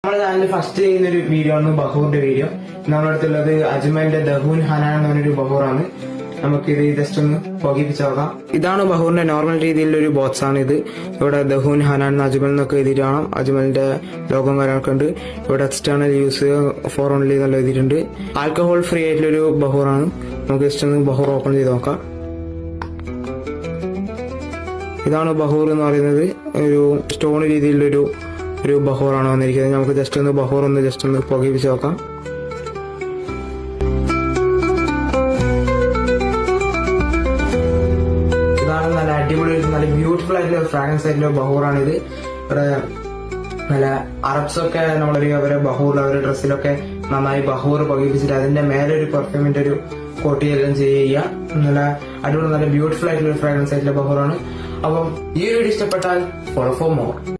നമ്മുടെ ചാനലിൽ ഫസ്റ്റ് ചെയ്യുന്ന ഒരു വീഡിയോ ആണ് ബഹൂറിന്റെ വീഡിയോ. നമ്മുടെ അടുത്തുള്ളത് അജ്മലിന്റെ ദഹൂൻ ഹനാൻ എന്ന് പറഞ്ഞൊരു ബഹൂറാണ്. നമുക്കിത് ജസ്റ്റ് ഒന്ന് പുകയിപ്പിച്ച് നോക്കാം. ഇതാണ് ബഹൂറിന്റെ നോർമൽ രീതിയിലുള്ള ഒരു ബോക്സ് ആണ് ഇത്. ഇവിടെ ദഹൂൻ ഹനാൻ അജ്മൽ എന്നൊക്കെ എഴുതിയിട്ട് കാണാം. അജ്മലിന്റെ ലോഗോ കാര്യങ്ങളൊക്കെ ഉണ്ട്. ഇവിടെ എക്സ്റ്റേണൽ യൂസ് ഫോർ ഓൺലി എന്നുള്ള എഴുതിയിട്ടുണ്ട്. ആൽക്കഹോൾ ഫ്രീ ആയിട്ടുള്ളൊരു ബഹൂറാണ്. നമുക്ക് ജസ്റ്റ് ഒന്ന് ബഹൂർ ഓപ്പൺ ചെയ്ത് നോക്കാം. ഇതാണ് ബഹൂർ എന്ന് പറയുന്നത്. ഒരു സ്റ്റോൺ രീതിയിലുള്ളൊരു ബഹൂറാണ് വന്നിരിക്കുന്നത്. നമുക്ക് ജസ്റ്റ് ഒന്ന് ബഹൂർ ഒന്ന് ജസ്റ്റ് ഒന്ന് പുകയിപ്പിച്ച് നോക്കാം. ഇതാണ് നല്ല അടിപൊളി നല്ല ബ്യൂട്ടിഫുൾ ആയിട്ടുള്ള ഫ്രാഗ്രൻസ് ആയിട്ടുള്ള ബഹൂറാണിത്. ഇവിടെ നല്ല അറബ്സൊക്കെ നമ്മളൊരു അവരെ ബഹൂറിൽ അവരുടെ ഡ്രസ്സിലൊക്കെ നന്നായി ബഹൂർ പുകയിപ്പിച്ചിട്ട് അതിന്റെ മേലെ ഒരു പെർഫ്യൂമിന്റെ ഒരു കോട്ടിയെല്ലാം ചെയ്യുക. നല്ല അടിപൊളി നല്ല ബ്യൂട്ടിഫുൾ ആയിട്ടുള്ള ഫ്രാഗ്രൻസ് ആയിട്ടുള്ള ബഹൂറാണ്. അപ്പം ഈ വീഡിയോ ഇഷ്ടപ്പെട്ടാൽ ഫോളോ ഫോർ മോർ.